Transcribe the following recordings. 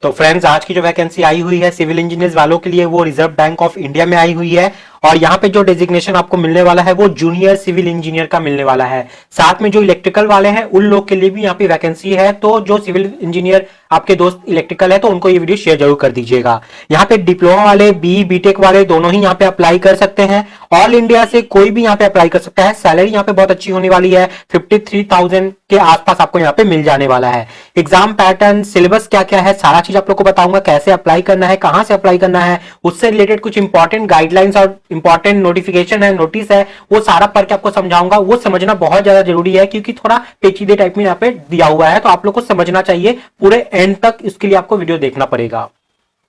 तो फ्रेंड्स, आज की जो वैकेंसी आई हुई है सिविल इंजीनियर्स वालों के लिए वो रिजर्व बैंक ऑफ इंडिया में आई हुई है। और यहाँ पे जो डेजिग्नेशन आपको मिलने वाला है वो जूनियर सिविल इंजीनियर का मिलने वाला है। साथ में जो इलेक्ट्रिकल वाले हैं उन लोग के लिए भी यहाँ पे वैकेंसी है। तो जो सिविल इंजीनियर आपके दोस्त इलेक्ट्रिकल है तो उनको ये वीडियो शेयर जरूर कर दीजिएगा। यहाँ पे डिप्लोमा वाले, बी बीटेक वाले दोनों ही यहाँ पे अप्लाई कर सकते हैं। ऑल इंडिया से कोई भी यहाँ पे अप्लाई कर सकता है। सैलरी यहाँ पे बहुत अच्छी होने वाली है, 53,000 के आसपास आपको यहाँ पे मिल जाने वाला है। एग्जाम पैटर्न, सिलेबस क्या क्या है, सारा चीज आप लोग को बताऊंगा। कैसे अप्लाई करना है, कहां से अप्लाई करना है, उससे रिलेटेड कुछ इंपॉर्टेंट गाइडलाइंस और इंपॉर्टेंट नोटिफिकेशन है, नोटिस है, वो सारा पढ़ के आपको समझाऊंगा। वो समझना बहुत ज्यादा जरूरी है क्योंकि थोड़ा पेचीदे टाइप में यहाँ पे दिया हुआ है, तो आप लोग को समझना चाहिए पूरे एंड तक। इसके लिए आपको वीडियो देखना पड़ेगा।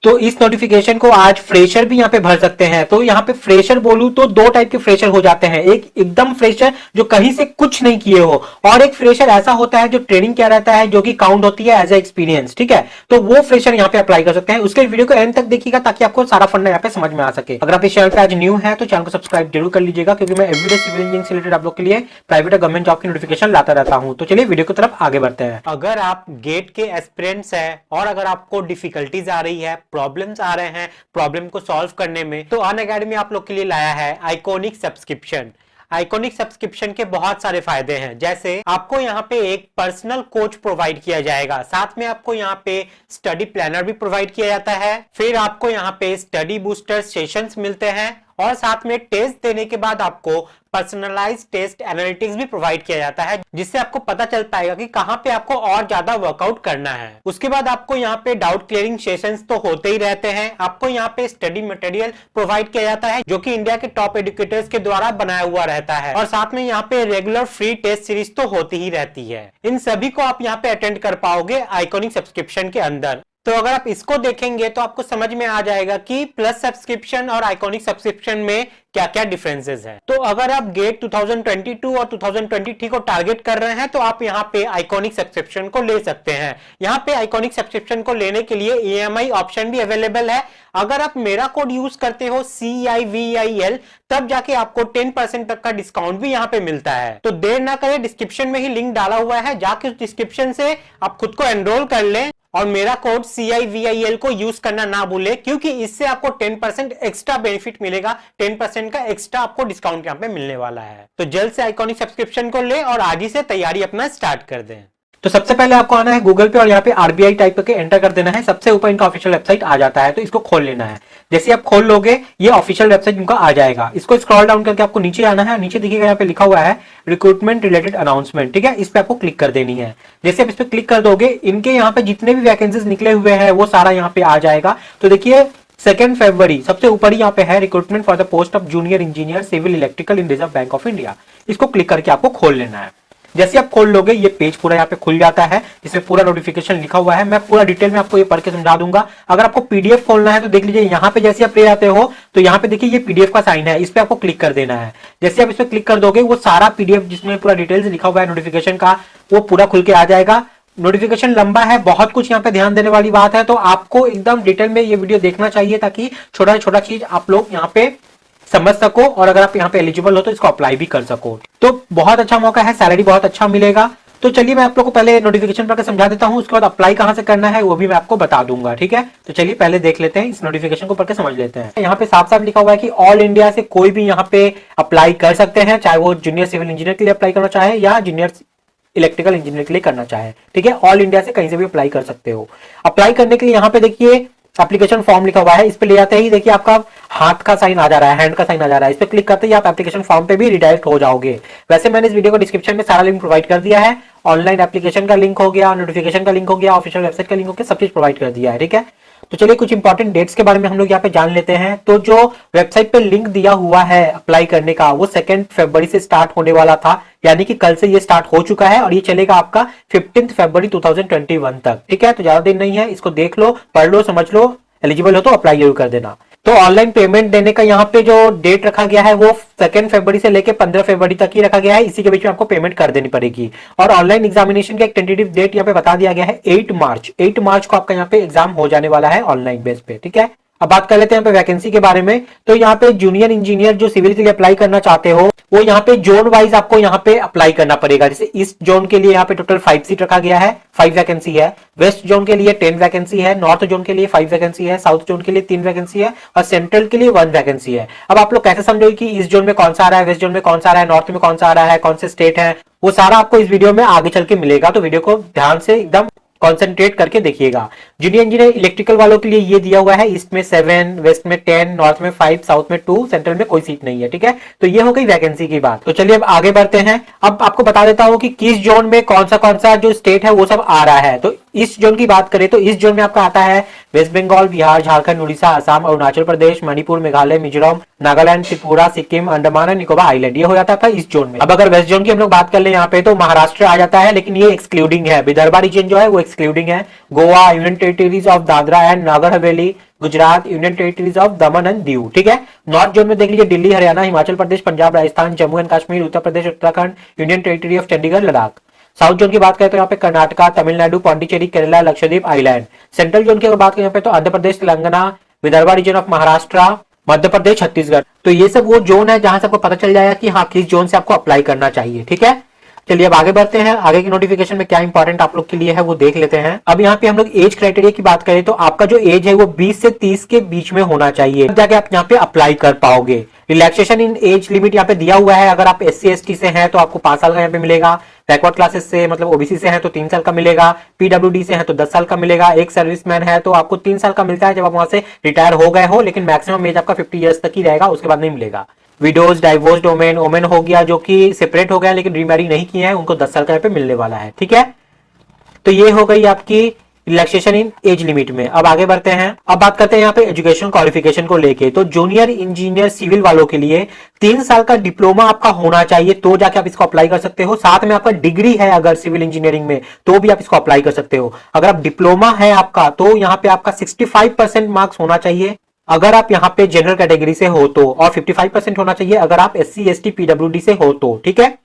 तो इस नोटिफिकेशन को आज फ्रेशर भी यहाँ पे भर सकते हैं। तो यहाँ पे फ्रेशर बोलूं तो दो टाइप के फ्रेशर हो जाते हैं। एक एकदम फ्रेशर जो कहीं से कुछ नहीं किए हो, और एक फ्रेशर ऐसा होता है जो ट्रेनिंग किया रहता है, जो कि काउंट होती है एज ए एक्सपीरियंस। ठीक है, तो वो फ्रेशर यहाँ पे अप्लाई कर सकते हैं। उसके वीडियो को एंड तक देखिएगा ताकि आपको सारा फंडा यहाँ पे समझ में आ सके। अगर आप इस चैनल पे आज न्यू है तो चैनल को सब्सक्राइब जरूर कर लीजिएगा, क्योंकि मैं एवरीडे सिविल इंजीनियरिंग से रिलेटेड आप लोग के लिए प्राइवेट और गवर्नमेंट जॉब की नोटिफिकेशन लाता रहता हूं। तो चलिए वीडियो की तरफ आगे बढ़ते हैं। अगर आप गेट के एस्पिरेंट्स हैं और अगर आपको डिफिकल्टीज आ रही है, प्रॉब्लम्स आ रहे हैं प्रॉब्लम को सॉल्व करने में, तो अनअकैडमी आप लोग के लिए लाया है आइकॉनिक सब्सक्रिप्शन। आइकॉनिक सब्सक्रिप्शन के बहुत सारे फायदे हैं, जैसे आपको यहाँ पे एक पर्सनल कोच प्रोवाइड किया जाएगा, साथ में आपको यहाँ पे स्टडी प्लानर भी प्रोवाइड किया जाता है, फिर आपको यहाँ पे स्टडी बूस्टर सेशंस मिलते हैं, और साथ में टेस्ट देने के बाद आपको पर्सनलाइज्ड टेस्ट एनालिटिक्स भी प्रोवाइड किया जाता है, जिससे आपको पता चल पाएगा कि कहां पे आपको और ज्यादा वर्कआउट करना है। उसके बाद आपको यहाँ पे डाउट क्लियरिंग सेशंस तो होते ही रहते हैं। आपको यहाँ पे स्टडी मटेरियल प्रोवाइड किया जाता है जो कि इंडिया के टॉप एजुकेटर्स के द्वारा बनाया हुआ रहता है, और साथ में यहाँ पे रेगुलर फ्री टेस्ट सीरीज तो होती ही रहती है। इन सभी को आप यहाँ पे अटेंड कर पाओगे आइकॉनिक सब्सक्रिप्शन के अंदर। तो अगर आप इसको देखेंगे तो आपको समझ में आ जाएगा कि प्लस सब्सक्रिप्शन और आइकॉनिक सब्सक्रिप्शन में क्या क्या डिफरेंसेस है। तो अगर आप गेट 2022 और 2023 को टारगेट कर रहे हैं तो आप यहाँ पे आइकॉनिक सब्सक्रिप्शन को ले सकते हैं। यहाँ पे आइकॉनिक सब्सक्रिप्शन को लेने के लिए EMI ऑप्शन भी अवेलेबल है। अगर आप मेरा कोड यूज करते हो CIVIL, तब जाके आपको 10% तक का डिस्काउंट भी यहाँ पे मिलता है। तो देर ना करें, डिस्क्रिप्शन में ही लिंक डाला हुआ है, जाके उस डिस्क्रिप्शन से आप खुद को एनरोल कर लें और मेरा कोड CIVIL को यूज करना ना भूले, क्योंकि इससे आपको 10% एक्स्ट्रा बेनिफिट मिलेगा। 10% का एक्स्ट्रा आपको डिस्काउंट यहाँ पे मिलने वाला है। तो जल्द से आइकॉनिक सब्सक्रिप्शन को ले और आज ही से तैयारी अपना स्टार्ट कर दें। तो सबसे पहले आपको आना है गूगल पे और यहाँ पे RBI टाइप करके एंटर कर देना है। सबसे ऊपर इनका ऑफिशियल वेबसाइट आ जाता है, तो इसको खोल लेना है। जैसे आप खोल लोगे ये ऑफिशियल वेबसाइट इनका आ जाएगा। इसको स्क्रॉल डाउन करके आपको नीचे आना है। नीचे देखिएगा यहाँ पे लिखा हुआ है रिक्रूटमेंट रिलेटेड अनाउंसमेंट। ठीक है, इस पे आपको क्लिक कर देनी है। जैसे आप इस पे क्लिक कर दोगे, इनके यहाँ पे जितने भी वैकेंसीज निकले हुए हैं वो सारा यहाँ पे आ जाएगा। तो देखिए 2 फरवरी सबसे ऊपर ही यहाँ पे है recruitment for the post of junior engineer civil electrical in Reserve Bank of India. इसको क्लिक करके आपको खोल लेना है। जैसे आप खोल लोगे ये पेज पूरा यहाँ पे खुल जाता है, जिसमें पूरा नोटिफिकेशन लिखा हुआ है। मैं पूरा डिटेल में आपको ये पढ़ के समझा दूंगा। अगर आपको PDF खोलना है तो देख लीजिए, यहाँ पे जैसे आप ले आते हो तो यहाँ पे देखिए ये PDF का साइन है, इस पे आपको क्लिक कर देना है। जैसे आप इस पे क्लिक कर दोगे वो सारा PDF जिसमें पूरा डिटेल्स लिखा हुआ है नोटिफिकेशन का, वो पूरा खुल के आ जाएगा। नोटिफिकेशन लंबा है, बहुत कुछ यहाँ पे ध्यान देने वाली बात है, तो आपको एकदम डिटेल में ये वीडियो देखना चाहिए ताकि छोटा छोटा चीज आप लोग यहाँ पे समझ सको, और अगर आप यहाँ पे एलिजिबल हो तो इसको अप्लाई भी कर सको। तो बहुत अच्छा मौका है, सैलरी बहुत अच्छा मिलेगा। तो चलिए मैं आप लोग को पहले नोटिफिकेशन पढ़कर समझा देता हूँ, उसके बाद अप्लाई कहाँ से करना है वो भी मैं आपको बता दूंगा। ठीक है, तो चलिए पहले देख लेते हैं, इस नोटिफिकेशन को पढ़ के समझ लेते हैं। यहाँ पे साफ साफ लिखा हुआ है कि ऑल इंडिया से कोई भी यहाँ पे अप्लाई कर सकते हैं, चाहे वो जूनियर सिविल इंजीनियर के लिए अप्लाई करना चाहे या जूनियर इलेक्ट्रिकल इंजीनियर के लिए करना चाहे। ठीक है, ऑल इंडिया से कहीं से भी अप्लाई कर सकते हो। अप्लाई करने के लिए यहाँ पे देखिए एप्लीकेशन फॉर्म लिखा हुआ है, इस पे ले जाते ही देखिए आपका हाथ का साइन आ जा रहा है, हैंड का साइन आ जा रहा है। इस पे क्लिक करते ही आप एप्लीकेशन फॉर्म पे भी रिडायरेक्ट हो जाओगे। वैसे मैंने इस वीडियो को डिस्क्रिप्शन में सारा लिंक प्रोवाइड कर दिया है। ऑनलाइन एप्लीकेशन का लिंक हो गया, नोटिफिकेशन का लिंक हो गया, ऑफिशियल वेबसाइट का लिंक हो गया, सब चीज प्रोवाइड कर दिया है। ठीक है, तो चलिए कुछ इंपॉर्टेंट डेट्स के बारे में हम लोग यहाँ पे जान लेते हैं। तो जो वेबसाइट पे लिंक दिया हुआ है अप्लाई करने का, वो 2 फरवरी से स्टार्ट होने वाला था, यानी कि कल से ये स्टार्ट हो चुका है और ये चलेगा आपका 15 फरवरी 2021 तक। ठीक है, तो ज्यादा दिन नहीं है, इसको देख लो, पढ़ लो, समझ लो, एलिजिबल हो तो अप्लाई जरूर कर देना। तो ऑनलाइन पेमेंट देने का यहाँ पे जो डेट रखा गया है वो 2 फरवरी से लेके 15 फरवरी तक ही रखा गया है। इसी के बीच में आपको पेमेंट कर देनी पड़ेगी। और ऑनलाइन एग्जामिनेशन का एक टेंटेटिव डेट यहाँ पे बता दिया गया है 8 मार्च। 8 मार्च को आपका यहाँ पे एग्जाम हो जाने वाला है ऑनलाइन बेस पे। ठीक है, अब बात कर लेते हैं यहाँ पे वैकेंसी के बारे में। तो यहाँ पे जूनियर इंजीनियर जो सिविल के लिए अप्लाई करना चाहते हो वो यहाँ पे जोन वाइज आपको यहाँ पे अप्लाई करना पड़ेगा। जैसे ईस्ट जोन के लिए यहाँ पे टोटल 5 सीट रखा गया है, 5 वैकेंसी है। वेस्ट जोन के लिए 10 वैकेंसी है। नॉर्थ जोन के लिए 5 वैकेंसी है। साउथ जोन के लिए 3 वैकेंसी है और सेंट्रल के लिए 1 वैकेंसी है। अब आप लोग कैसे समझोगे कि ईस्ट जोन में कौन सा आ रहा है, वेस्ट जोन में कौन सा आ रहा है, नॉर्थ में कौन सा आ रहा है, कौन से स्टेट है, वो सारा आपको इस वीडियो में आगे चल के मिलेगा। तो वीडियो को ध्यान से एकदम कॉन्सेंट्रेट करके देखिएगा। जूनियर इंजीनियर इलेक्ट्रिकल वालों के लिए ये दिया हुआ है, ईस्ट में 7, वेस्ट में 10, नॉर्थ में 5, साउथ में 2, सेंट्रल में कोई सीट नहीं है। ठीक है, तो ये हो गई वैकेंसी की बात। तो चलिए अब आगे बढ़ते हैं। अब आपको बता देता हूं कि किस जोन में कौन सा जो स्टेट है वो सब आ रहा है। तो ईस्ट जोन की बात करें तो ईस्ट जोन में आपका आता है वेस्ट बंगाल, बिहार, झारखंड, उड़ीसा, असम, अरुणाचल प्रदेश, मणिपुर, मेघालय, मिजोरम, नागालैंड, त्रिपुरा, सिक्किम, अंडमान एंड निकोबार आइलैंड, ये हो जाता है ईस्ट जोन में। अब अगर वेस्ट जोन की हम लोग बात कर ले यहाँ पे तो महाराष्ट्र आ जाता है, लेकिन ये एक्सक्लूडिंग है। विदर्भा रीजन जो है वो एक्सक्लूडिंग है। Goa, union territories of Dadra and Nagar Haveli, Gujarat, union territories of Daman and Diu. ठीक है, नॉर्थ जोन में देख लीजिए Delhi, Haryana, Himachal Pradesh, Punjab, Rajasthan, Jammu and Kashmir, Uttar Pradesh, Uttarakhand, union territory of Chandigarh, Ladakh. South zone की बात करें तो यहाँ पे Karnataka, Tamil Nadu, Pondicherry, Kerala, Lakshadweep, island. Central zone की अगर बात करें यहाँ पे तो आंध्र प्रदेश, तेलंगाना, विदर्भा रीजन ऑफ महाराष्ट्र, मध्य प्रदेश, छत्तीसगढ़। तो ये सब वो जोन है जहां से आपको पता चल जाएगा कि हाँ किस जोन से आपको अप्लाई करना चाहिए। ठीक है, चलिए अब आगे बढ़ते हैं। आगे की नोटिफिकेशन में क्या इंपॉर्टेंट आप लोग के लिए है वो देख लेते हैं। अब यहाँ पे हम लोग एज क्राइटेरिया की बात करें तो आपका जो एज है वो 20 से 30 के बीच में होना चाहिए, तब जाके आप यहाँ पे अप्लाई कर पाओगे। रिलैक्सेशन इन एज लिमिट यहाँ पे दिया हुआ है। अगर आप SC ST से हैं तो आपको 5 साल का यहाँ पे मिलेगा। बैकवर्ड क्लासेस से मतलब OBC से हैं तो 3 साल का मिलेगा। PWD से हैं तो 10 साल का मिलेगा। एक सर्विसमैन है तो आपको 3 साल का मिलता है जब आप वहां से रिटायर हो गए हो, लेकिन मैक्सिमम एज आपका 50 ईयर्स तक ही रहेगा, उसके बाद नहीं मिलेगा। विडोज, डाइवोर्स, ओमेन हो गया जो कि सेपरेट हो गया लेकिन रीमैरी नहीं किए हैं, उनको 10 साल का यहाँ पे मिलने वाला है। ठीक है, तो ये हो गई आपकी रिलैक्सेशन इन एज लिमिट में। अब आगे बढ़ते हैं। अब बात करते हैं यहाँ पे एजुकेशन क्वालिफिकेशन को लेके। तो जूनियर इंजीनियर सिविल वालों के लिए 3 साल का डिप्लोमा आपका होना चाहिए, तो जाके आप इसको अप्लाई कर सकते हो। साथ में आपका डिग्री है अगर सिविल इंजीनियरिंग में तो भी आप इसको अप्लाई कर सकते हो। अगर आप डिप्लोमा है आपका तो यहाँ पे आपका 65% मार्क्स होना चाहिए अगर आप यहाँ पे जनरल कैटेगरी से हो तो, और 55% होना चाहिए अगर आप SC ST PWD से हो तो। ठीक है,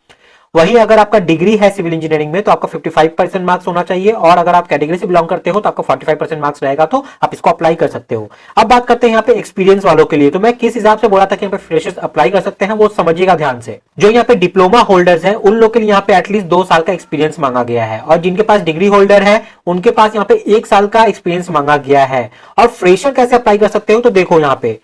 वही अगर आपका डिग्री है सिविल इंजीनियरिंग में तो आपका 55% मार्क्स होना चाहिए, और अगर आप कैटेगरी से बिलोंग करते हो तो आपका 45% मार्क्स रहेगा, तो आप इसको अप्लाई कर सकते हो। अब बात करते हैं यहाँ पे एक्सपीरियंस वालों के लिए। तो मैं किस हिसाब से बोला था कि यहाँ पे फ्रेशर्स अप्लाई कर सकते हैं वो समझिएगा ध्यान से। जो यहाँ पे डिप्लोमा होल्डर्स हैं उन लोग के लिए यहाँ पे एटलीस्ट 2 साल का एक्सपीरियंस मांगा गया है, और जिनके पास डिग्री होल्डर है उनके पास यहाँ पे 1 साल का एक्सपीरियंस मांगा गया है। और फ्रेशर कैसे अप्लाई कर सकते हो तो देखो यहाँ पे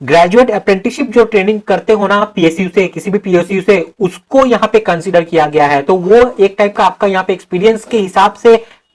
ग्रेजुएट अप्रेंटिसशिप जो ट्रेनिंग करते हो ना PSU से, किसी भी PSU से, उसको यहाँ पे कंसीडर किया गया है। तो वो एक टाइप का आपका यहाँ पे एक्सपीरियंस के हिसाब से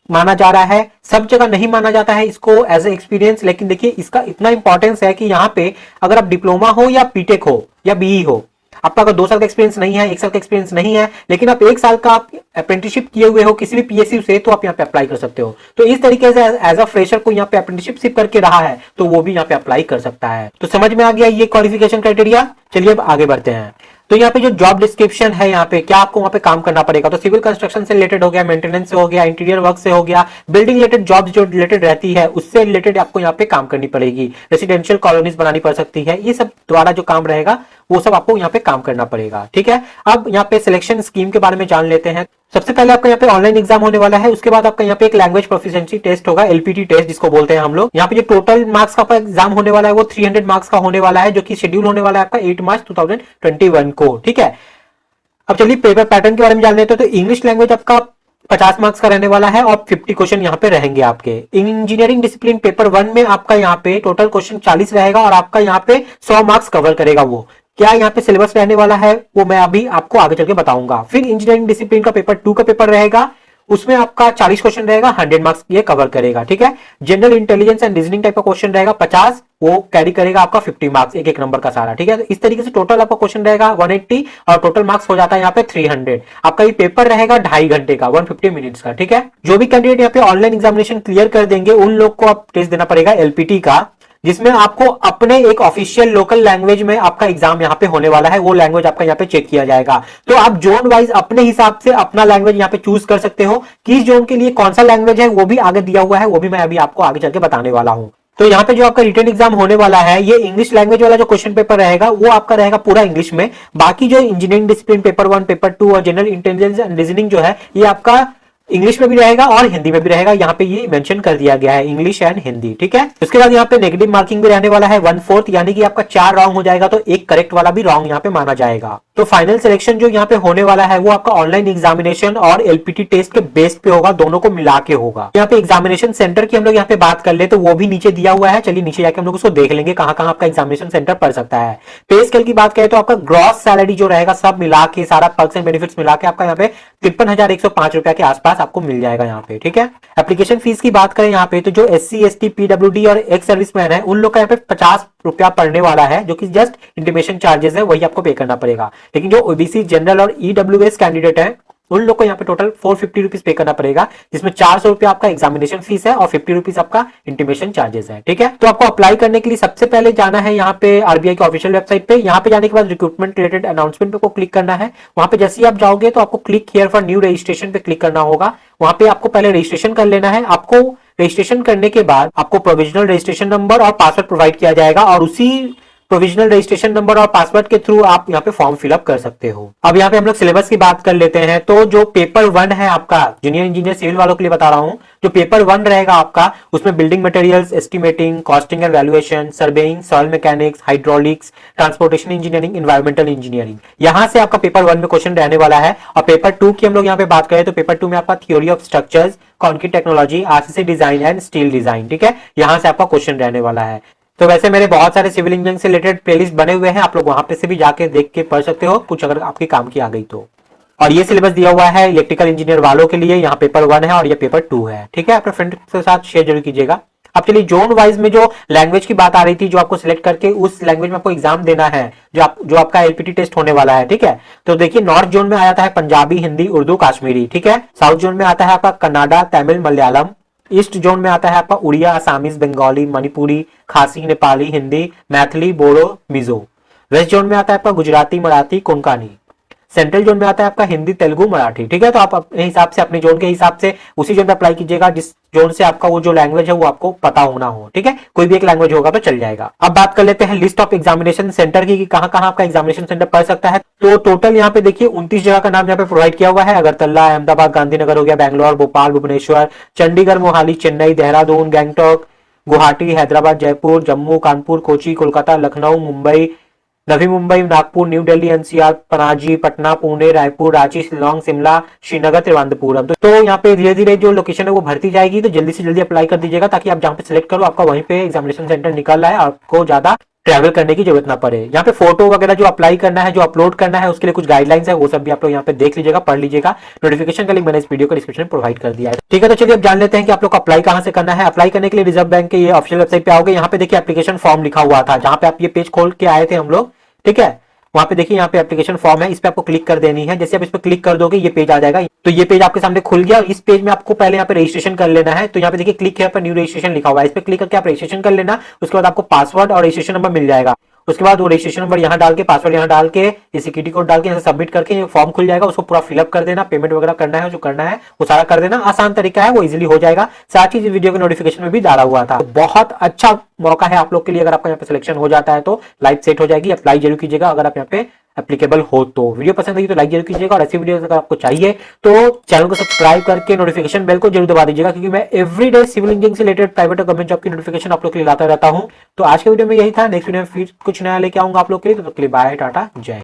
माना जा रहा है। सब जगह नहीं माना जाता है इसको एज ए एक्सपीरियंस, लेकिन देखिए इसका इतना इंपॉर्टेंस है कि यहाँ पे अगर आप डिप्लोमा हो या बीटेक हो या BE हो, आपका अगर 2 साल का एक्सपीरियंस नहीं है, 1 साल का एक्सपीरियंस नहीं है, लेकिन आप 1 साल का आप अप्रेंटिसशिप किए हुए हो किसी भी PSU से, तो आप यहाँ पे अप्लाई कर सकते हो। तो इस तरीके से एज अ फ्रेशर को यहाँ पे अप्रेंटिसशिप करके रहा है तो वो भी यहाँ पे अप्लाई कर सकता है। तो समझ में आ गया ये क्वालिफिकेशन क्राइटेरिया। चलिए अब आगे बढ़ते हैं। तो यहाँ पे जो जॉब डिस्क्रिप्शन है, यहाँ पे क्या आपको वहां पे काम करना पड़ेगा। तो सिविल कंस्ट्रक्शन से रिलेटेड हो गया, मेंटेनेंस से हो गया, इंटीरियर वर्क से हो गया, बिल्डिंग रिलेटेड जॉब जो रिलेटेड रहती है उससे रिलेटेड आपको यहाँ पे काम करनी पड़ेगी। रेसिडेंशियल कॉलोनीज बनानी पड़ सकती है, ये सब द्वारा जो काम रहेगा वो सब आपको यहाँ पे काम करना पड़ेगा। ठीक है, अब यहाँ पे सिलेक्शन स्कीम के बारे में जान लेते हैं। सबसे पहले आपका यहाँ पे ऑनलाइन एग्जाम होने वाला है, उसके बाद आपका यहाँ पे एक लैंग्वेज प्रोफिशिएंसी टेस्ट होगा, LPT टेस्ट जिसको बोलते हैं हम लोग। यहाँ पे जो टोटल मार्क्स का एग्जाम होने वाला है वो 300 मार्क्स का होने वाला है, जो कि शेड्यूल होने वाला है आपका 8 मार्च 2021 को। ठीक है, अब चलिए पेपर पैटर्न के बारे में जान लेते हैं। तो इंग्लिश लैंग्वेज आपका 50 मार्क्स का रहने वाला है और 50 क्वेश्चन यहाँ पे रहेंगे आपके। इंजीनियरिंग डिसिप्लिन पेपर 1 में आपका यहाँ पे टोटल क्वेश्चन 40 रहेगा और आपका यहाँ पे 100 मार्क्स कवर करेगा। वो क्या यहाँ पे सिलेबस रहने वाला है वो मैं अभी आपको आगे चल के बताऊंगा। फिर इंजीनियरिंग डिसिप्लिन का पेपर 2 का पेपर रहेगा, उसमें आपका 40 क्वेश्चन रहेगा, 100 मार्क्स ये कवर करेगा। ठीक है, general intelligence and reasoning type का क्वेश्चन रहेगा 50, वो कैरी करेगा आपका 50 मार्क्स एक एक नंबर का सारा। ठीक है, तो इस तरीके से टोटल आपका क्वेश्चन रहेगा 180 और टोटल मार्क्स हो जाता है यहाँ पे 300। आपका ये पेपर रहेगा 2.5 घंटे का, 150 मिनट्स का। ठीक है, जो भी कैंडिडेट यहाँ पे ऑनलाइन एग्जामिनेशन क्लियर कर देंगे उन लोग को आप टेस्ट देना पड़ेगा LPT का, जिसमें आपको अपने एक ऑफिशियल लोकल लैंग्वेज में आपका एग्जाम यहाँ पे होने वाला है। वो लैंग्वेज आपका यहाँ पे चेक किया जाएगा। तो आप जोन वाइज अपने हिसाब से अपना लैंग्वेज यहाँ पे चूज कर सकते हो। किस जोन के लिए कौन सा लैंग्वेज है वो भी आगे दिया हुआ है, वो भी मैं अभी आपको आगे चल के बताने वाला हूँ। तो यहाँ पे जो आपका रिटन एग्जाम होने वाला है, ये इंग्लिश लैंग्वेज वाला जो क्वेश्चन पेपर रहेगा वो आपका रहेगा पूरा इंग्लिश में। बाकी जो इंजीनियरिंग डिसिप्लिन पेपर 1, पेपर 2 और जनरल इंटेलिजेंस एंड रीजनिंग जो है ये आपका इंग्लिश में भी रहेगा और हिंदी में भी रहेगा, यहाँ पे ये मेंशन कर दिया गया है, इंग्लिश एंड हिंदी। ठीक है, उसके बाद यहाँ पे नेगेटिव मार्किंग भी रहने वाला है 1/4, यानी कि आपका 4 रॉन्ग हो जाएगा तो एक करेक्ट वाला भी रॉन्ग यहाँ पे माना जाएगा। तो फाइनल सिलेक्शन जो यहाँ पे होने वाला है वो आपका ऑनलाइन एग्जामिनेशन और एलपीटी टेस्ट के बेस पे होगा, दोनों को मिला के होगा। यहाँ पे एग्जामिनेशन सेंटर की हम लोग यहाँ पे बात कर ले तो वो भी नीचे दिया हुआ है, चलिए नीचे जाके हम लोग उसको देख लेंगे कहाँ कहाँ आपका एग्जामिनेशन सेंटर पड़ सकता है। पे स्केल की बात करें तो आपका ग्रॉस सैलरी जो रहेगा सब मिला के, सारा पर्क्स एंड बेनिफिट्स मिला के आपका यहाँ पे 53,105 रुपया के आसपास आपको मिल जाएगा यहाँ पे। ठीक है, एप्लीकेशन फीस की बात करें यहाँ पे तो जो SC ST PWD और एक्स सर्विसमैन है उन लोग का यहाँ पे 50 रुपया पड़ने वाला है, जो कि जस्ट इंटीमेशन चार्जेस है, वही आपको पे करना पड़ेगा। लेकिन जो ओबीसी जनरल और EWS कैंडिडेट है उन लोग को यहाँ पे टोटल 450 रुपीज पे करना पड़ेगा, जिसमें 400 रुपया आपका एग्जामिनेशन फीस है और 50 रुपीज आपका इंटीमेशन चार्जेस है। ठीक है, तो आपको अप्लाई करने के लिए सबसे पहले जाना है यहाँ पे आरबीआई की ऑफिशियल वेबसाइट पे। यहाँ पे जाने के बाद रिक्रूटमेंट रिलेटेड अनाउंसमेंट पे को क्लिक करना है। वहां पे जैसे ही आप जाओगे तो आपको click here for new registration पे क्लिक करना होगा। वहां पे आपको पहले रजिस्ट्रेशन कर लेना है। आपको रजिस्ट्रेशन करने के बाद आपको प्रोविजनल रजिस्ट्रेशन नंबर और पासवर्ड प्रोवाइड किया जाएगा और उसी प्रोविजनल रजिस्ट्रेशन नंबर और पासवर्ड के थ्रू आप यहाँ पे फॉर्म फिलअप कर सकते हो। अब यहाँ पे हम लोग सिलेबस की बात कर लेते हैं। तो जो पेपर 1 है आपका जूनियर इंजीनियर सिविल वालों के लिए बता रहा हूँ, जो पेपर 1 रहेगा आपका उसमें building materials, estimating, costing and valuation, surveying, soil mechanics, hydraulics, transportation engineering, environmental engineering, यहाँ से आपका पेपर 1 में क्वेश्चन रहने वाला है। और पेपर 2 की हम लोग यहाँ पे बात करें तो पेपर 2 में आपका theory of structures, concrete technology, RCC design and steel design. ठीक है, यहाँ से आपका क्वेश्चन रहने वाला है। तो वैसे मेरे बहुत सारे सिविल इंजीनियरिंग से रिलेटेड प्लेलिस्ट बने हुए हैं, आप लोग वहां पे से भी जाके देख के पढ़ सकते हो, कुछ अगर आपके काम की आ गई तो। और ये सिलेबस दिया हुआ है इलेक्ट्रिकल इंजीनियर वालों के लिए, यहाँ पेपर 1 है और ये पेपर 2 है। ठीक है, अपने फ्रेंड के साथ शेयर जरूर कीजिएगा। अब चलिए जोन वाइज में जो लैंग्वेज की बात आ रही थी, जो आपको सिलेक्ट करके उस लैंग्वेज में आपको एग्जाम देना है, जो आपका एलपीटी टेस्ट होने वाला है। ठीक है, तो देखिए नॉर्थ जोन में आता है पंजाबी, हिंदी, उर्दू, कश्मीरी। ठीक है, साउथ जोन में आता है आपका कन्नाडा, तमिल, मलयालम। ईस्ट जोन में आता है आपका उड़िया, आसामीज, बंगाली, मणिपुरी, खासी, नेपाली, हिंदी, मैथिली, बोडो, मिजो। वेस्ट जोन में आता है आपका गुजराती, मराठी, कोंकणी। सेंट्रल जोन में आता है आपका हिंदी, तेलुगु, मराठी। ठीक है, तो आप अपने हिसाब से, अपने जोन के हिसाब से उसी जोन पे अप्लाई कीजिएगा जिस जोन से आपका वो जो लैंग्वेज है वो आपको पता होना हो। ठीक है, कोई भी एक लैंग्वेज होगा तो चल जाएगा। अब बात कर लेते हैं लिस्ट ऑफ एग्जामिनेशन सेंटर की, कहां कहां आपका एग्जामिनेशन सेंटर पड़ सकता है। तो टोटल यहाँ पे देखिए 29 जगह का नाम यहाँ पे प्रोवाइड किया हुआ है। अगरतला, अहमदाबाद, गांधीनगर हो गया, बैंगलोर, भोपाल, भुवनेश्वर, चंडीगढ़, मोहाली, चेन्नई, देहरादून, गैंगटॉक, गुवाहाटी, हैदराबाद, जयपुर, जम्मू, कानपुर, कोची, कोलकाता, लखनऊ, मुंबई, नवी मुंबई, नागपुर, न्यू दिल्ली, एनसीआर, पनाजी, पटना, पुणे, रायपुर, रांची, शिलोंग, शिमला, श्रीनगर, त्रिवेंद्रपुरम। तो यहाँ पे धीरे धीरे जो लोकेशन है वो भरती जाएगी, तो जल्दी से जल्दी अप्लाई कर दीजिएगा ताकि आप जहाँ पे सिलेक्ट करो आपका वहीं पे एग्जामिनेशन सेंटर निकल रहा है, आपको ज्यादा ट्रैवल करने की जरूरत ना पड़े। यहाँ पे फोटो वगैरह जो अप्लाई करना है, जो अपलोड करना है, उसके लिए कुछ गाइडलाइंस है, वो सब भी आप लोग यहाँ पे देख लीजिएगा, पढ़ लीजिएगा। नोटिफिकेशन का लिंक मैंने इस वीडियो को डिस्क्रिप्शन में प्रोवाइड कर दिया है। ठीक है, तो चलिए अब जान लेते हैं कि आप लोग को अप्लाई कहां से करना है। अप्लाई करने के लिए रिजर्व बैंक के ये ऑफिशियल वेबसाइट पे आओगे, यहाँ पे देखिए एप्लीकेशन फॉर्म लिखा हुआ था, जहां पे आप ये पेज खोल के आए थे हम लोग। ठीक है, वहां पे देखिए यहाँ पे एप्लीकेशन फॉर्म है, इस पे आपको क्लिक कर देनी है। जैसे आप इस पे क्लिक कर दोगे ये पेज आ जाएगा। तो ये पेज आपके सामने खुल गया। इस पेज में आपको पहले यहाँ पे रजिस्ट्रेशन कर लेना है। तो यहाँ पे देखिए क्लिक हियर पर न्यू रजिस्ट्रेशन लिखा हुआ है, इस पे क्लिक करके आप रजिस्ट्रेशन कर लेना। उसके बाद आपको पासवर्ड और रजिस्ट्रेशन नंबर मिल जाएगा। उसके बाद वो रजिस्ट्रेशन नंबर यहाँ डाल के, पासवर्ड यहाँ डाल के, ये सिक्योरिटी कोड डाल के यहाँ सबमिट करके ये फॉर्म खुल जाएगा। उसको पूरा फिलअप कर देना, पेमेंट वगैरह करना है, जो करना है वो सारा कर देना। आसान तरीका है, वो इजीली हो जाएगा। साथ ही इस वीडियो के नोटिफिकेशन में भी डाला हुआ था। बहुत अच्छा मौका है आप लोग के लिए, अगर आपका यहाँ पे सिलेक्शन हो जाता है तो लाइफ सेट हो जाएगी। अप्लाई जरूर कीजिएगा अगर आप यहाँ पे एप्लीकेबल हो तो। वीडियो पसंद आई तो लाइक जरूर कीजिएगा, और ऐसी वीडियो अगर आपको चाहिए तो चैनल को सब्सक्राइब करके नोटिफिकेशन बेल को जरूर दबा दीजिएगा, क्योंकि मैं एवरीडे सिविल इंजीनियरिंग से रिलेटेड प्राइवेट और गवर्नमेंट जॉब की नोटिफिकेशन आप लोग के लिए लाता रहता हूँ। तो आज के वीडियो में यही था। नेक्स्ट वीडियो में फिर कुछ नया लेके आऊंगा आप लोग के लिए। तो तब तक के लिए बाय, टाटा, जय।